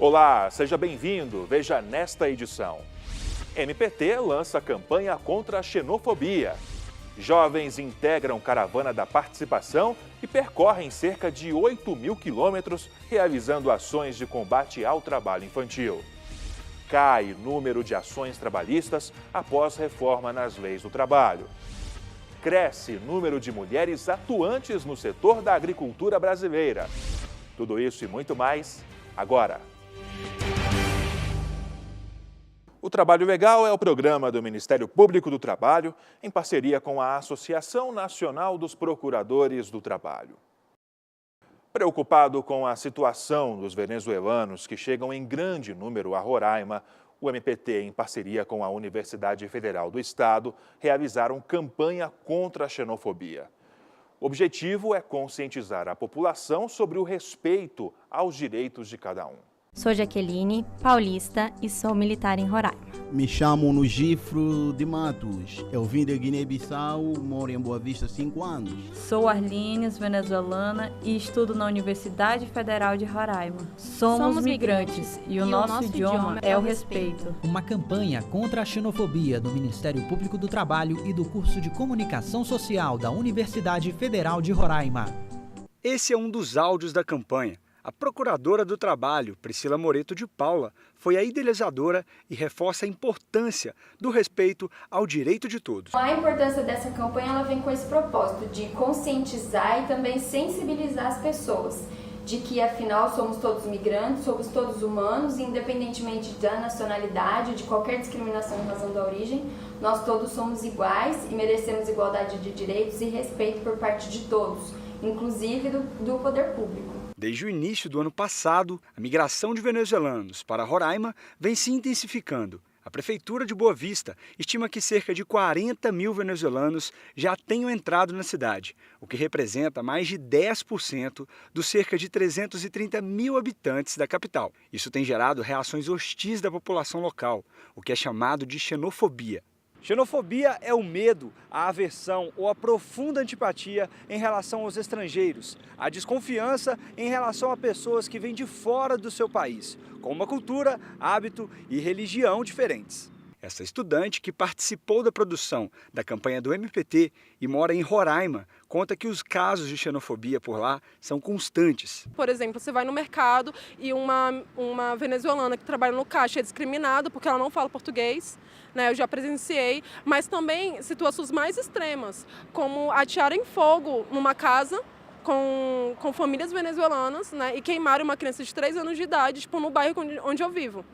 Olá, seja bem-vindo. Veja nesta edição. MPT lança campanha contra a xenofobia. Jovens integram caravana da participação e percorrem cerca de 8.000 quilômetros realizando ações de combate ao trabalho infantil. Cai número de ações trabalhistas após reforma nas leis do trabalho. Cresce número de mulheres atuantes no setor da agricultura brasileira. Tudo isso e muito mais, agora. O Trabalho Legal é o programa do Ministério Público do Trabalho, em parceria com a Associação Nacional dos Procuradores do Trabalho. Preocupado com a situação dos venezuelanos que chegam em grande número a Roraima, o MPT, em parceria com a Universidade Federal do Estado, realizaram campanha contra a xenofobia. O objetivo é conscientizar a população sobre o respeito aos direitos de cada um. Sou Jaqueline, paulista e sou militar em Roraima. Me chamo Nugifro de Matos. Eu vim da Guiné-Bissau, moro em Boa Vista há 5 anos. Sou Arlines, venezuelana e estudo na Universidade Federal de Roraima. Somos migrantes e o nosso idioma é o respeito. Uma campanha contra a xenofobia do Ministério Público do Trabalho e do curso de Comunicação Social da Universidade Federal de Roraima. Esse é um dos áudios da campanha. A procuradora do Trabalho, Priscila Moreto de Paula, foi a idealizadora e reforça a importância do respeito ao direito de todos. A importância dessa campanha ela vem com esse propósito de conscientizar e também sensibilizar as pessoas de que, afinal, somos todos migrantes, somos todos humanos, independentemente da nacionalidade, de qualquer discriminação em razão da origem, nós todos somos iguais e merecemos igualdade de direitos e respeito por parte de todos, inclusive do poder público. Desde o início do ano passado, a migração de venezuelanos para Roraima vem se intensificando. A Prefeitura de Boa Vista estima que cerca de 40.000 venezuelanos já tenham entrado na cidade, o que representa mais de 10% dos cerca de 330.000 habitantes da capital. Isso tem gerado reações hostis da população local, o que é chamado de xenofobia. Xenofobia é o medo, a aversão ou a profunda antipatia em relação aos estrangeiros, a desconfiança em relação a pessoas que vêm de fora do seu país, com uma cultura, hábito e religião diferentes. Essa estudante, que participou da produção da campanha do MPT e mora em Roraima, conta que os casos de xenofobia por lá são constantes. Por exemplo, você vai no mercado e uma venezuelana que trabalha no caixa é discriminada porque ela não fala português, né? Eu já presenciei, mas também situações mais extremas, como atearem fogo numa casa com famílias venezuelanas, né? E queimarem uma criança de 3 anos de idade, tipo, no bairro onde eu vivo.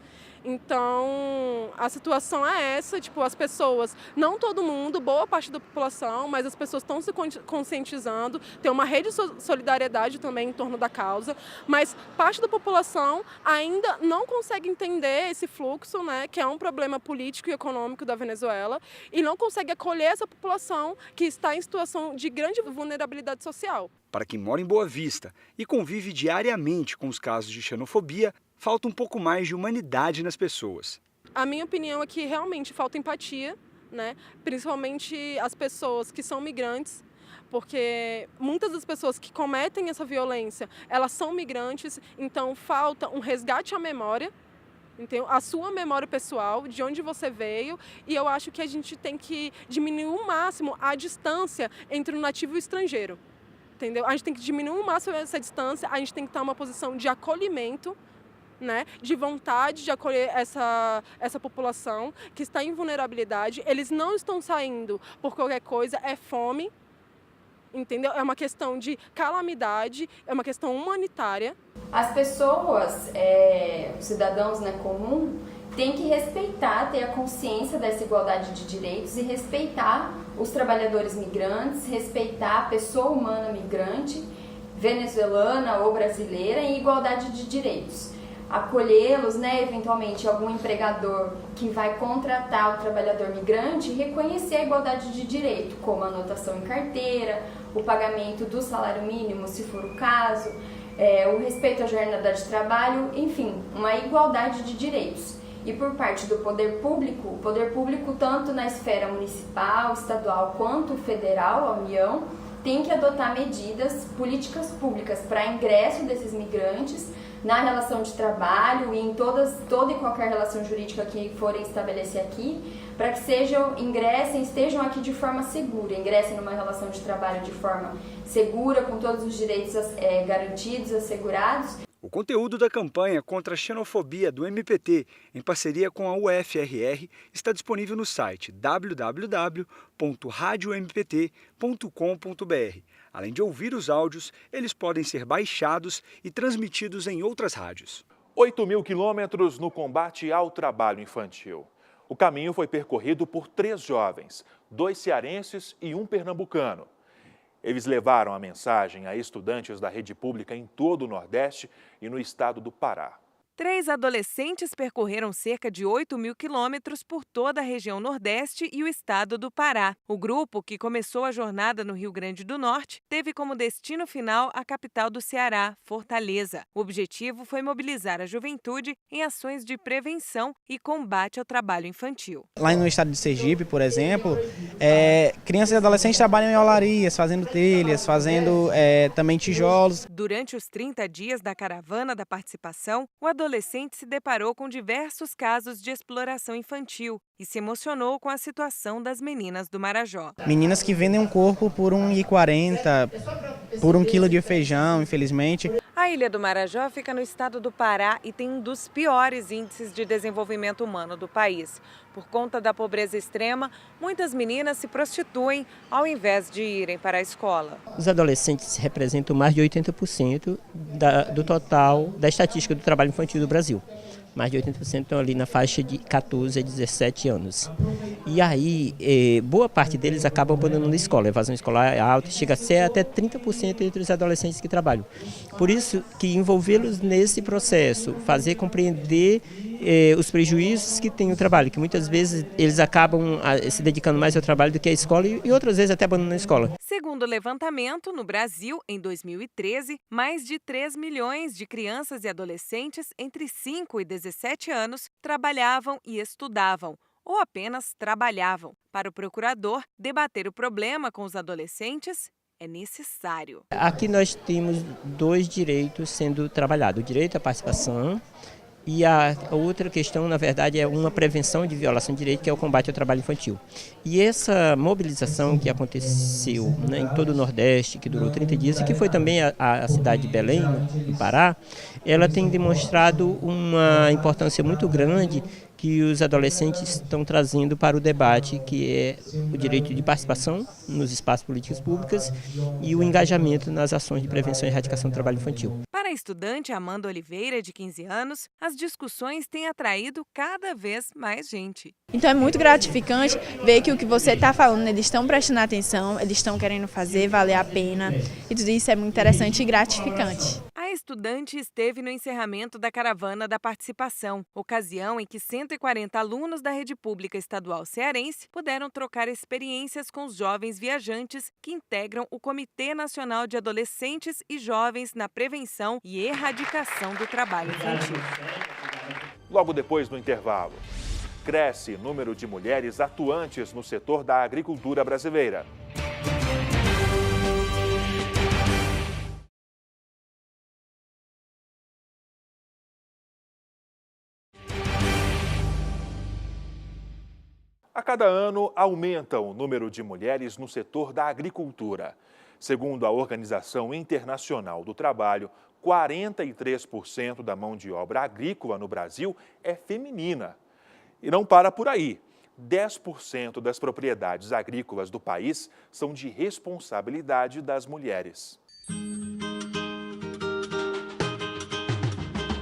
Então, a situação é essa, tipo, as pessoas, não todo mundo, boa parte da população, mas as pessoas estão se conscientizando, tem uma rede de solidariedade também em torno da causa, mas parte da população ainda não consegue entender esse fluxo, né, que é um problema político e econômico da Venezuela, e não consegue acolher essa população que está em situação de grande vulnerabilidade social. Para quem mora em Boa Vista e convive diariamente com os casos de xenofobia, falta um pouco mais de humanidade nas pessoas. A minha opinião é que realmente falta empatia, né? Principalmente as pessoas que são migrantes, porque muitas das pessoas que cometem essa violência, elas são migrantes, então falta um resgate à memória, entendeu? A sua memória pessoal, de onde você veio, e eu acho que a gente tem que diminuir o máximo a distância entre o nativo e o estrangeiro, entendeu? A gente tem que diminuir o máximo essa distância, a gente tem que estar numa posição de acolhimento, né, de vontade de acolher essa população que está em vulnerabilidade. Eles não estão saindo por qualquer coisa, é fome, entendeu? É uma questão de calamidade, é uma questão humanitária. As pessoas, os cidadãos, né, comum, têm que respeitar, ter a consciência dessa igualdade de direitos e respeitar os trabalhadores migrantes, respeitar a pessoa humana migrante, venezuelana ou brasileira, em igualdade de direitos. Acolhê-los, né, eventualmente algum empregador que vai contratar o trabalhador migrante, reconhecer a igualdade de direito, como a anotação em carteira, o pagamento do salário mínimo, se for o caso, o respeito à jornada de trabalho, enfim, uma igualdade de direitos. E por parte do poder público, o poder público, tanto na esfera municipal, estadual quanto federal, a União, tem que adotar medidas, políticas públicas para ingresso desses migrantes, na relação de trabalho e em toda e qualquer relação jurídica que forem estabelecer aqui, para que estejam aqui de forma segura, ingressem numa relação de trabalho de forma segura, com todos os direitos garantidos, assegurados. O conteúdo da campanha contra a xenofobia do MPT, em parceria com a UFRR, está disponível no site www.radiompt.com.br. Além de ouvir os áudios, eles podem ser baixados e transmitidos em outras rádios. 8.000 quilômetros no combate ao trabalho infantil. O caminho foi percorrido por 3 jovens, 2 cearenses e 1 pernambucano. Eles levaram a mensagem a estudantes da rede pública em todo o Nordeste e no estado do Pará. 3 adolescentes percorreram cerca de 8.000 quilômetros por toda a região Nordeste e o estado do Pará. O grupo, que começou a jornada no Rio Grande do Norte, teve como destino final a capital do Ceará, Fortaleza. O objetivo foi mobilizar a juventude em ações de prevenção e combate ao trabalho infantil. Lá no estado de Sergipe, por exemplo, crianças e adolescentes trabalham em olarias, fazendo telhas, fazendo também tijolos. Durante os 30 dias da caravana da participação, o adolescente se deparou com diversos casos de exploração infantil e se emocionou com a situação das meninas do Marajó. Meninas que vendem um corpo por R$1,40, por 1 quilo de feijão, infelizmente. A Ilha do Marajó fica no estado do Pará e tem um dos piores índices de desenvolvimento humano do país. Por conta da pobreza extrema, muitas meninas se prostituem ao invés de irem para a escola. Os adolescentes representam mais de 80% do total da estatística do trabalho infantil do Brasil. Mais de 80% estão ali na faixa de 14 a 17 anos. E aí, boa parte deles acabam abandonando a escola. A evasão escolar é alta, chega a ser até 30% entre os adolescentes que trabalham. Por isso que envolvê-los nesse processo, fazer compreender os prejuízos que tem o trabalho, que muitas vezes eles acabam se dedicando mais ao trabalho do que à escola e outras vezes até abandonando a escola. Segundo o levantamento, no Brasil, em 2013, mais de 3 milhões de crianças e adolescentes entre 5 e 17 anos trabalhavam e estudavam, ou apenas trabalhavam. Para o procurador, debater o problema com os adolescentes é necessário. Aqui nós temos 2 direitos sendo trabalhados, o direito à participação e a outra questão, na verdade, é uma prevenção de violação de direito, que é o combate ao trabalho infantil. E essa mobilização que aconteceu em todo o Nordeste, que durou 30 dias, e que foi também a cidade de Belém, no Pará, ela tem demonstrado uma importância muito grande que os adolescentes estão trazendo para o debate, que é o direito de participação nos espaços políticos públicos e o engajamento nas ações de prevenção e erradicação do trabalho infantil. Para a estudante Amanda Oliveira, de 15 anos, as discussões têm atraído cada vez mais gente. Então é muito gratificante ver que o que você está falando, eles estão prestando atenção, eles estão querendo fazer valer a pena, e tudo isso é muito interessante e gratificante. A estudante esteve no encerramento da caravana da participação, ocasião em que 140 alunos da rede pública estadual cearense puderam trocar experiências com os jovens viajantes que integram o Comitê Nacional de Adolescentes e Jovens na Prevenção e Erradicação do Trabalho Infantil. Logo depois do intervalo, cresce o número de mulheres atuantes no setor da agricultura brasileira. A cada ano, aumenta o número de mulheres no setor da agricultura. Segundo a Organização Internacional do Trabalho, 43% da mão de obra agrícola no Brasil é feminina. E não para por aí. 10% das propriedades agrícolas do país são de responsabilidade das mulheres.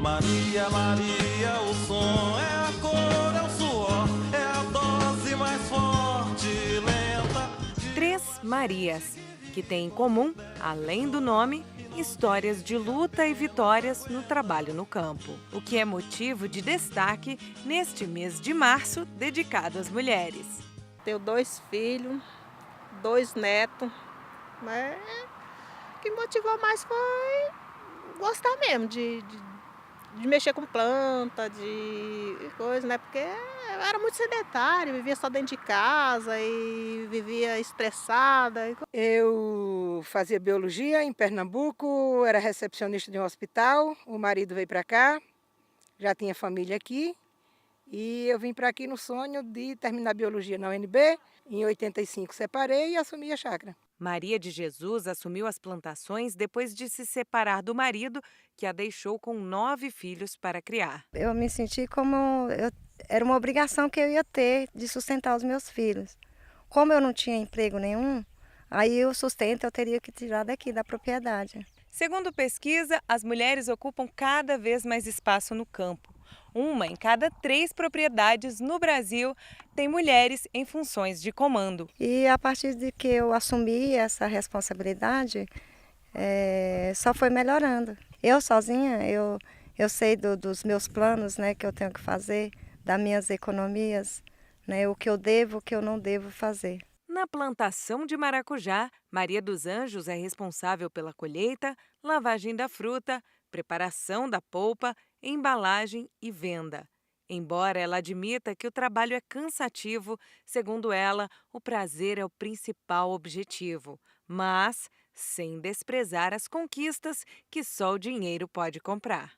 Maria, Maria, o som é a cor, é o suor, é a dose mais forte, lenta. 3 Marias, que têm em comum, além do nome, histórias de luta e vitórias no trabalho no campo, o que é motivo de destaque neste mês de março dedicado às mulheres. Tenho 2 filhos, 2 netos, mas o que motivou mais foi gostar mesmo de de mexer com planta, de coisa, né? Porque eu era muito sedentária, vivia só dentro de casa e vivia estressada. Eu fazia biologia em Pernambuco, era recepcionista de um hospital, o marido veio para cá, já tinha família aqui. E eu vim para aqui no sonho de terminar biologia na UNB. Em 85 separei e assumi a chácara. Maria de Jesus assumiu as plantações depois de se separar do marido, que a deixou com 9 filhos para criar. Eu me senti como era uma obrigação que eu ia ter de sustentar os meus filhos. Como eu não tinha emprego nenhum, aí o sustento eu teria que tirar daqui da propriedade. Segundo pesquisa, as mulheres ocupam cada vez mais espaço no campo. 1 em cada 3 propriedades no Brasil tem mulheres em funções de comando. E a partir de que eu assumi essa responsabilidade, só foi melhorando. Eu sozinha, eu sei dos meus planos, né, que eu tenho que fazer, das minhas economias, né, o que eu devo, o que eu não devo fazer. Na plantação de maracujá, Maria dos Anjos é responsável pela colheita, lavagem da fruta, preparação da polpa, embalagem e venda. Embora ela admita que o trabalho é cansativo, segundo ela, o prazer é o principal objetivo, mas sem desprezar as conquistas que só o dinheiro pode comprar.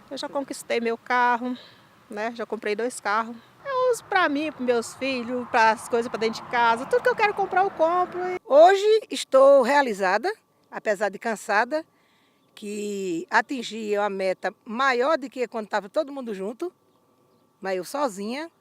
Eu já conquistei meu carro, né? Já comprei 2 carros. Eu uso para mim, para meus filhos, para as coisas para dentro de casa. Tudo que eu quero comprar, eu compro. Hoje estou realizada, apesar de cansada, que atingi uma meta maior do que quando estava todo mundo junto, mas eu sozinha,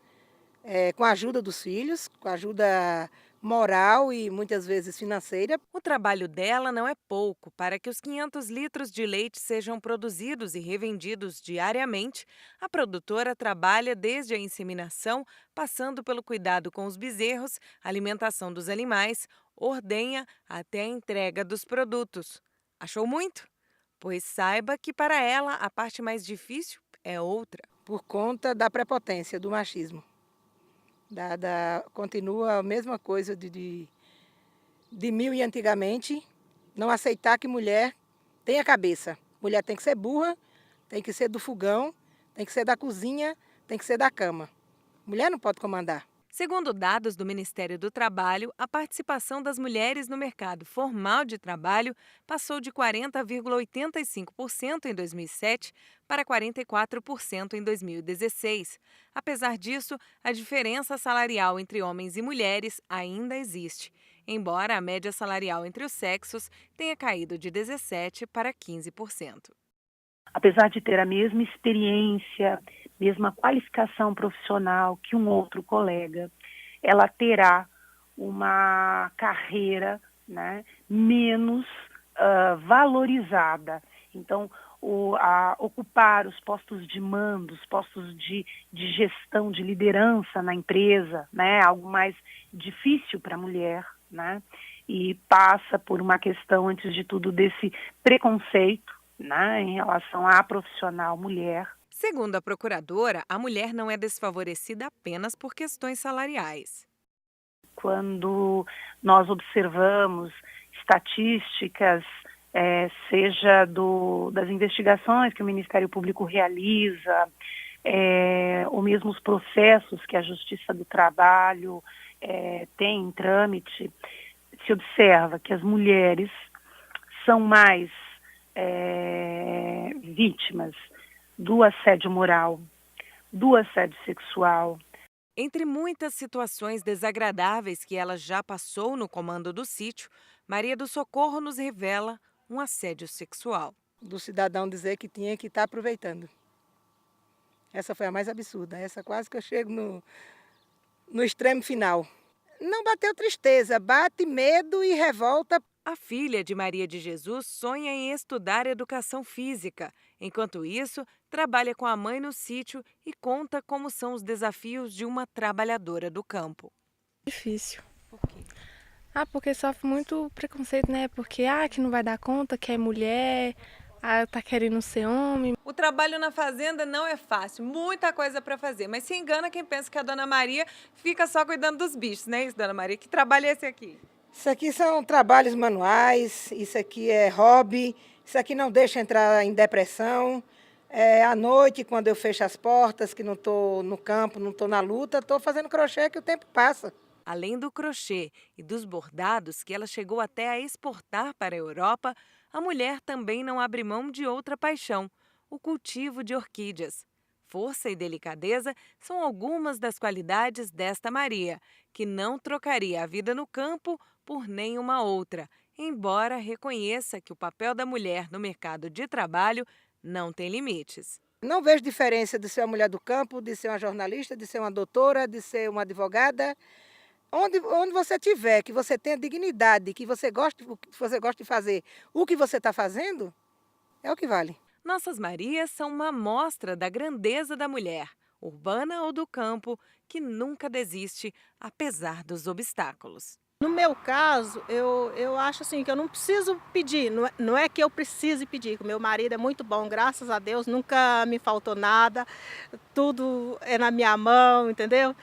com a ajuda dos filhos, com a ajuda moral e muitas vezes financeira. O trabalho dela não é pouco. Para que os 500 litros de leite sejam produzidos e revendidos diariamente, a produtora trabalha desde a inseminação, passando pelo cuidado com os bezerros, alimentação dos animais, ordenha até a entrega dos produtos. Achou muito? Pois saiba que para ela a parte mais difícil é outra. Por conta da prepotência, do machismo. Continua a mesma coisa de mil e antigamente, não aceitar que mulher tenha cabeça. Mulher tem que ser burra, tem que ser do fogão, tem que ser da cozinha, tem que ser da cama. Mulher não pode comandar. Segundo dados do Ministério do Trabalho, a participação das mulheres no mercado formal de trabalho passou de 40,85% em 2007 para 44% em 2016. Apesar disso, a diferença salarial entre homens e mulheres ainda existe, embora a média salarial entre os sexos tenha caído de 17% para 15%. Apesar de ter a mesma experiência, mesma qualificação profissional que um outro colega, ela terá uma carreira, né, menos valorizada. Então, ocupar os postos de mando, os postos de gestão, de liderança na empresa, né, algo mais difícil para a mulher, né, e passa por uma questão, antes de tudo, desse preconceito, né, em relação à profissional mulher. Segundo a procuradora, a mulher não é desfavorecida apenas por questões salariais. Quando nós observamos estatísticas, seja das investigações que o Ministério Público realiza, ou mesmo os processos que a Justiça do Trabalho tem em trâmite, se observa que as mulheres são mais vítimas do assédio moral, do assédio sexual. Entre muitas situações desagradáveis que ela já passou no comando do sítio, Maria do Socorro nos revela um assédio sexual. Do cidadão dizer que tinha que estar aproveitando. Essa foi a mais absurda, essa quase que eu chego no extremo final. Não bateu tristeza, bate medo e revolta. A filha de Maria de Jesus sonha em estudar educação física. Enquanto isso, trabalha com a mãe no sítio e conta como são os desafios de uma trabalhadora do campo. Difícil. Por quê? Porque sofre muito preconceito, né? Porque que não vai dar conta, que é mulher, tá querendo ser homem. O trabalho na fazenda não é fácil, muita coisa para fazer. Mas se engana quem pensa que a dona Maria fica só cuidando dos bichos, né, isso, dona Maria? Que trabalho é esse aqui? Isso aqui são trabalhos manuais, isso aqui é hobby, isso aqui não deixa entrar em depressão, À noite, quando eu fecho as portas, que não estou no campo, não estou na luta, estou fazendo crochê que o tempo passa. Além do crochê e dos bordados que ela chegou até a exportar para a Europa, a mulher também não abre mão de outra paixão, o cultivo de orquídeas. Força e delicadeza são algumas das qualidades desta Maria, que não trocaria a vida no campo por nenhuma outra, embora reconheça que o papel da mulher no mercado de trabalho não tem limites. Não vejo diferença de ser uma mulher do campo, de ser uma jornalista, de ser uma doutora, de ser uma advogada. Onde você estiver, que você tenha dignidade, que você goste de fazer o que você está fazendo, é o que vale. Nossas Marias são uma amostra da grandeza da mulher, urbana ou do campo, que nunca desiste, apesar dos obstáculos. No meu caso, eu acho assim que eu não preciso pedir, não é que eu precise pedir, que o meu marido é muito bom, graças a Deus, nunca me faltou nada, tudo é na minha mão, entendeu?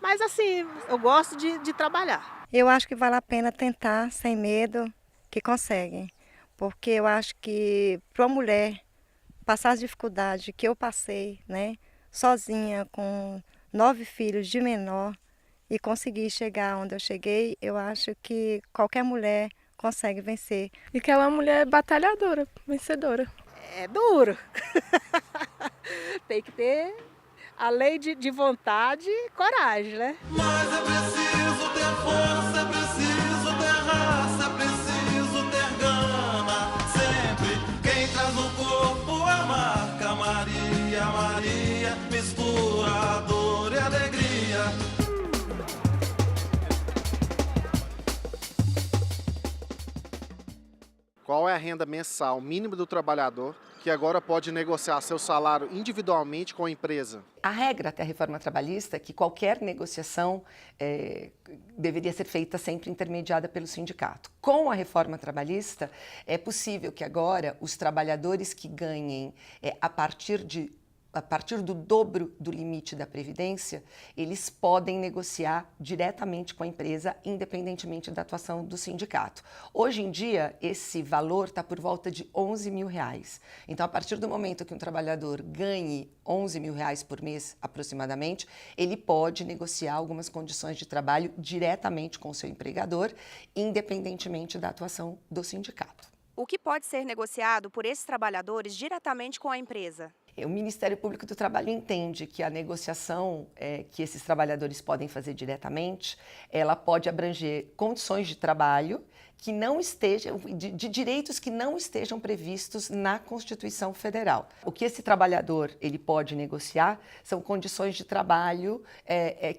Mas assim, eu gosto de trabalhar. Eu acho que vale a pena tentar sem medo, que consegue, porque eu acho que para uma mulher passar as dificuldades que eu passei, né, sozinha, com 9 filhos de menor, e conseguir chegar onde eu cheguei, eu acho que qualquer mulher consegue vencer. E que ela é uma mulher batalhadora, vencedora. É duro. Tem que ter, além de vontade, coragem, né? Mas é preciso ter força, é preciso ter raça, é preciso ter gana. Sempre quem traz no corpo a marca Maria, Maria, mistura dor e alegria. Qual é a renda mensal mínima do trabalhador que agora pode negociar seu salário individualmente com a empresa? A regra até a reforma trabalhista é que qualquer negociação deveria ser feita sempre intermediada pelo sindicato. Com a reforma trabalhista, é possível que agora os trabalhadores que ganhem a partir do dobro do limite da Previdência, eles podem negociar diretamente com a empresa, independentemente da atuação do sindicato. Hoje em dia, esse valor está por volta de R$11 mil. Então, a partir do momento que um trabalhador ganhe R$11 mil por mês, aproximadamente, ele pode negociar algumas condições de trabalho diretamente com o seu empregador, independentemente da atuação do sindicato. O que pode ser negociado por esses trabalhadores diretamente com a empresa? O Ministério Público do Trabalho entende que a negociação que esses trabalhadores podem fazer diretamente, ela pode abranger condições de trabalho que não estejam, de direitos que não estejam previstos na Constituição Federal. O que esse trabalhador ele pode negociar são condições de trabalho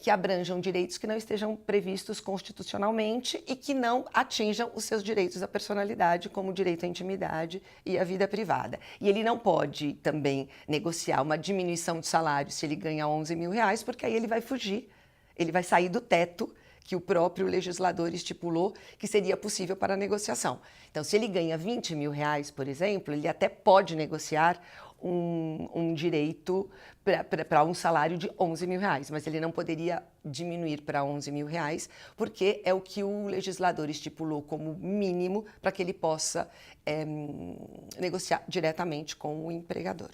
que abranjam direitos que não estejam previstos constitucionalmente e que não atinjam os seus direitos à personalidade, como o direito à intimidade e à vida privada. E ele não pode também negociar uma diminuição de salário se ele ganha R$11 mil, porque aí ele vai fugir, ele vai sair do teto que o próprio legislador estipulou que seria possível para a negociação. Então, se ele ganha R$20 mil, por exemplo, ele até pode negociar um direito para um salário de R$11 mil, mas ele não poderia diminuir para R$11 mil, porque é o que o legislador estipulou como mínimo para que ele possa negociar diretamente com o empregador.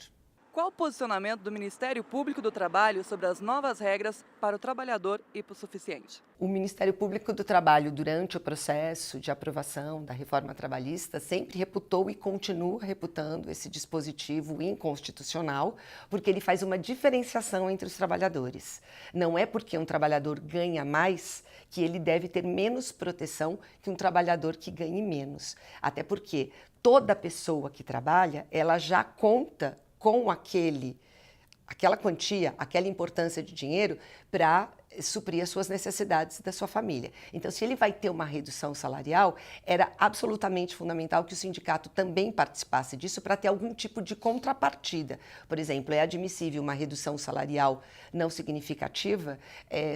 Qual o posicionamento do Ministério Público do Trabalho sobre as novas regras para o trabalhador hipossuficiente? O Ministério Público do Trabalho, durante o processo de aprovação da reforma trabalhista, sempre reputou e continua reputando esse dispositivo inconstitucional, porque ele faz uma diferenciação entre os trabalhadores. Não é porque um trabalhador ganha mais que ele deve ter menos proteção que um trabalhador que ganhe menos. Até porque toda pessoa que trabalha, ela já conta com aquela quantia, aquela importância de dinheiro para suprir as suas necessidades da sua família. Então, se ele vai ter uma redução salarial, era absolutamente fundamental que o sindicato também participasse disso para ter algum tipo de contrapartida. Por exemplo, é admissível uma redução salarial não significativa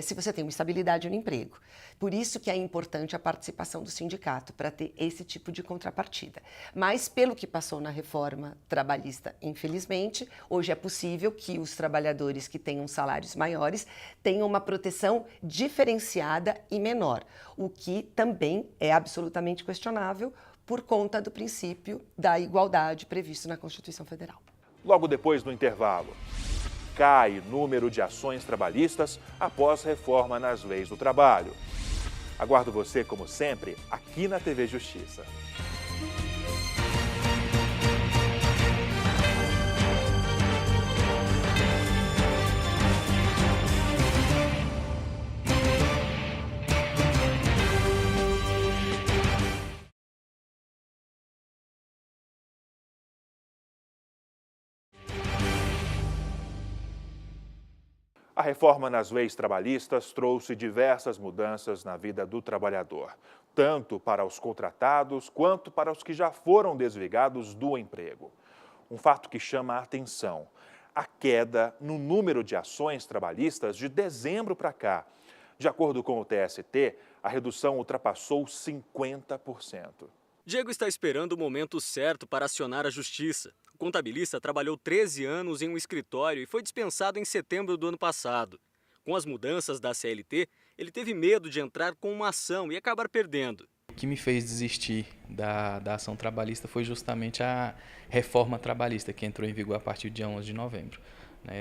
se você tem uma estabilidade no emprego. Por isso que é importante a participação do sindicato, para ter esse tipo de contrapartida. Mas, pelo que passou na reforma trabalhista, infelizmente, hoje é possível que os trabalhadores que tenham salários maiores tenham uma proteção diferenciada e menor, o que também é absolutamente questionável por conta do princípio da igualdade previsto na Constituição Federal. Logo depois do intervalo, cai número de ações trabalhistas após reforma nas leis do trabalho. Aguardo você, como sempre, aqui na TV Justiça. A reforma nas leis trabalhistas trouxe diversas mudanças na vida do trabalhador, tanto para os contratados quanto para os que já foram desligados do emprego. Um fato que chama a atenção: a queda no número de ações trabalhistas de dezembro para cá. De acordo com o TST, a redução ultrapassou 50%. Diego está esperando o momento certo para acionar a justiça. O contabilista trabalhou 13 anos em um escritório e foi dispensado em setembro do ano passado. Com as mudanças da CLT, ele teve medo de entrar com uma ação e acabar perdendo. O que me fez desistir da ação trabalhista foi justamente a reforma trabalhista, que entrou em vigor a partir do dia 11 de novembro.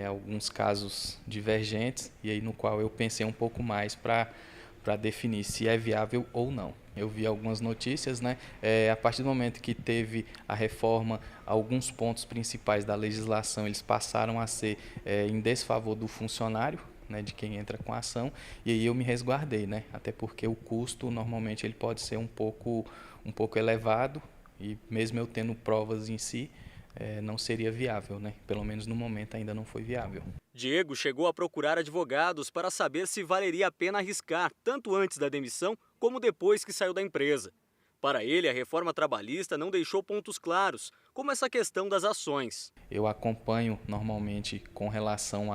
Alguns casos divergentes, e aí no qual eu pensei um pouco mais para definir se é viável ou não. Eu vi algumas notícias, a partir do momento que teve a reforma, alguns pontos principais da legislação eles passaram a ser em desfavor do funcionário, de quem entra com a ação, e aí eu me resguardei, até porque o custo normalmente ele pode ser um pouco elevado, e mesmo eu tendo provas em si, não seria viável, pelo menos no momento ainda não foi viável. Diego chegou a procurar advogados para saber se valeria a pena arriscar, tanto antes da demissão como depois que saiu da empresa. Para ele, a reforma trabalhista não deixou pontos claros, como essa questão das ações. Eu acompanho normalmente com relação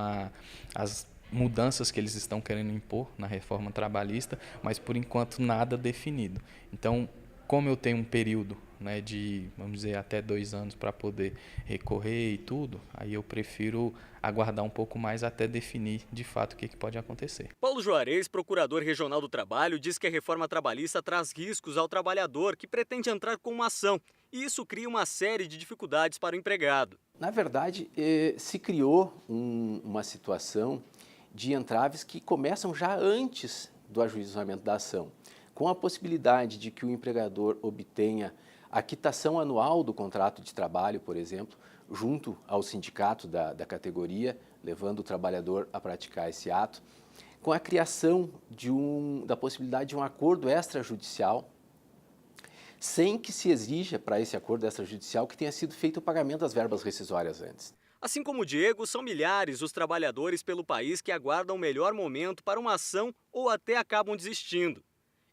às mudanças que eles estão querendo impor na reforma trabalhista, mas por enquanto nada definido. Então, como eu tenho um período de, vamos dizer, até 2 anos para poder recorrer e tudo, aí eu prefiro aguardar um pouco mais até definir de fato o que pode acontecer. Paulo Juarez, procurador regional do trabalho, diz que a reforma trabalhista traz riscos ao trabalhador que pretende entrar com uma ação, e isso cria uma série de dificuldades para o empregado. Na verdade, se criou uma situação de entraves que começam já antes do ajuizamento da ação, com a possibilidade de que o empregador obtenha a quitação anual do contrato de trabalho, por exemplo, junto ao sindicato da categoria, levando o trabalhador a praticar esse ato, com a criação da possibilidade de um acordo extrajudicial, sem que se exija para esse acordo extrajudicial que tenha sido feito o pagamento das verbas rescisórias antes. Assim como o Diego, são milhares os trabalhadores pelo país que aguardam o melhor momento para uma ação ou até acabam desistindo.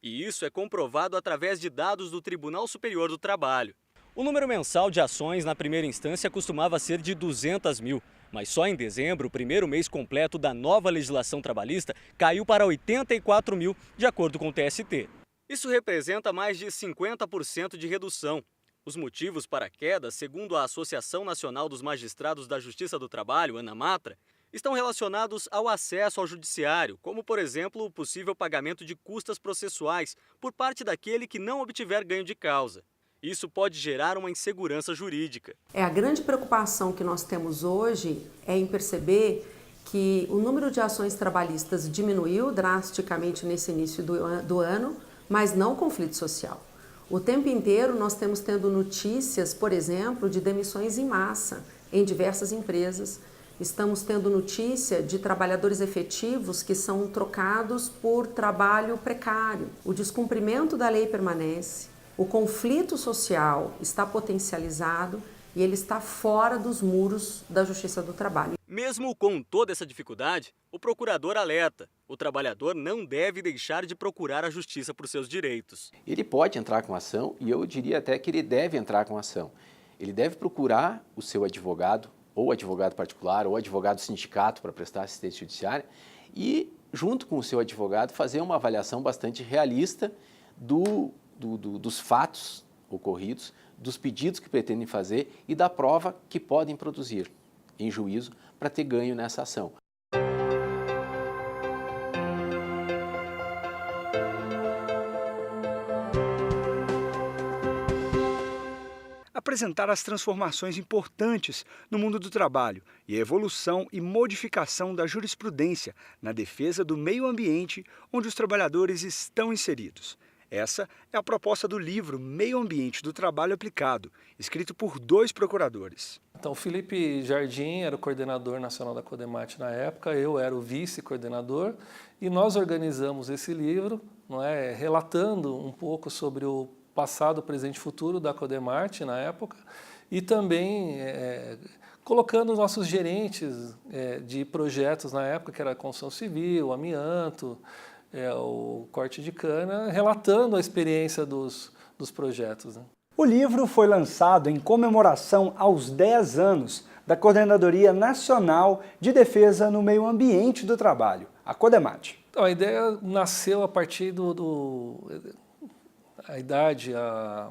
E isso é comprovado através de dados do Tribunal Superior do Trabalho. O número mensal de ações na primeira instância costumava ser de 200 mil, mas só em dezembro, o primeiro mês completo da nova legislação trabalhista, caiu para 84 mil, de acordo com o TST. Isso representa mais de 50% de redução. Os motivos para a queda, segundo a Associação Nacional dos Magistrados da Justiça do Trabalho, ANAMATRA, estão relacionados ao acesso ao judiciário, como, por exemplo, o possível pagamento de custas processuais por parte daquele que não obtiver ganho de causa. Isso pode gerar uma insegurança jurídica. A grande preocupação que nós temos hoje é em perceber que o número de ações trabalhistas diminuiu drasticamente nesse início do ano, mas não o conflito social. O tempo inteiro nós temos tendo notícias, por exemplo, de demissões em massa em diversas empresas. Estamos tendo notícia de trabalhadores efetivos que são trocados por trabalho precário. O descumprimento da lei permanece, o conflito social está potencializado e ele está fora dos muros da Justiça do Trabalho. Mesmo com toda essa dificuldade, o procurador alerta: o trabalhador não deve deixar de procurar a justiça por seus direitos. Ele pode entrar com ação e eu diria até que ele deve entrar com ação. Ele deve procurar o seu advogado, ou advogado particular, ou advogado sindicato para prestar assistência judiciária e, junto com o seu advogado, fazer uma avaliação bastante realista dos fatos ocorridos, dos pedidos que pretendem fazer e da prova que podem produzir em juízo para ter ganho nessa ação. A apresentar as transformações importantes no mundo do trabalho e a evolução e modificação da jurisprudência na defesa do meio ambiente onde os trabalhadores estão inseridos. Essa é a proposta do livro Meio Ambiente do Trabalho Aplicado, escrito por 2 procuradores. Então, o Felipe Jardim era o coordenador nacional da CODEMAT na época, eu era o vice-coordenador, e nós organizamos esse livro, relatando um pouco sobre o passado, presente e futuro da CODEMAT na época, e também colocando os nossos gerentes de projetos na época, que era a construção civil, amianto, o corte de cana, relatando a experiência dos projetos. O livro foi lançado em comemoração aos 10 anos da Coordenadoria Nacional de Defesa no Meio Ambiente do Trabalho, a CODEMAT. Então, a ideia nasceu a partir o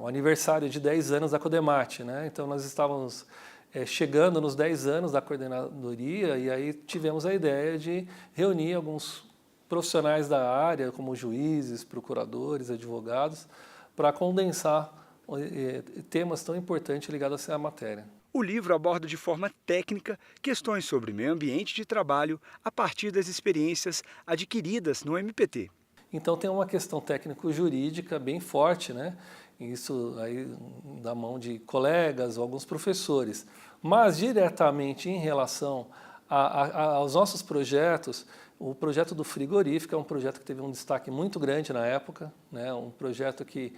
aniversário de 10 anos da CODEMAT, né? Então, nós estávamos chegando nos 10 anos da coordenadoria e aí tivemos a ideia de reunir alguns profissionais da área, como juízes, procuradores, advogados, para condensar temas tão importantes ligados à matéria. O livro aborda de forma técnica questões sobre meio ambiente de trabalho a partir das experiências adquiridas no MPT. Então tem uma questão técnico-jurídica bem forte, né? Isso aí da mão de colegas ou alguns professores. Mas diretamente em relação aos nossos projetos, o projeto do frigorífico é um projeto que teve um destaque muito grande na época, né? Um projeto que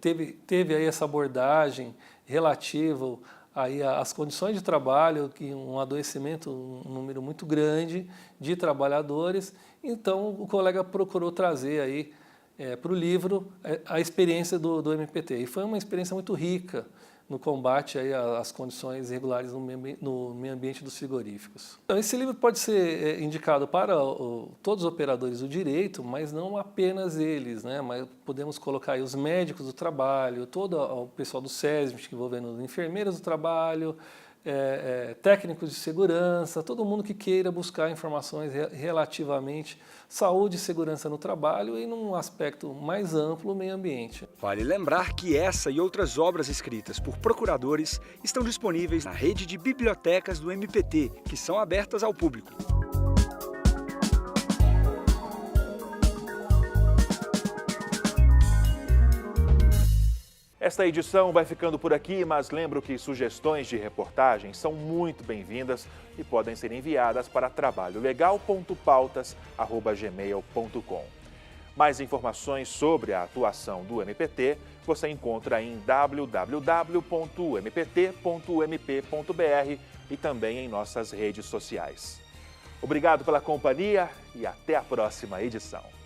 teve aí essa abordagem relativa aí às condições de trabalho, que um adoecimento, um número muito grande de trabalhadores. Então, o colega procurou trazer aí para o livro a experiência do MPT. E foi uma experiência muito rica no combate aí às condições irregulares no meio ambiente dos frigoríficos. Então, esse livro pode ser indicado para todos os operadores do direito, mas não apenas eles, né? Mas podemos colocar aí os médicos do trabalho, todo o pessoal do SESMIT, envolvendo enfermeiras do trabalho, técnicos de segurança, todo mundo que queira buscar informações relativamente saúde e segurança no trabalho e num aspecto mais amplo, meio ambiente. Vale lembrar que essa e outras obras escritas por procuradores estão disponíveis na rede de bibliotecas do MPT, que são abertas ao público. Esta edição vai ficando por aqui, mas lembro que sugestões de reportagens são muito bem-vindas e podem ser enviadas para trabalholegal.pautas@gmail.com. Mais informações sobre a atuação do MPT você encontra em www.mpt.mp.br e também em nossas redes sociais. Obrigado pela companhia e até a próxima edição.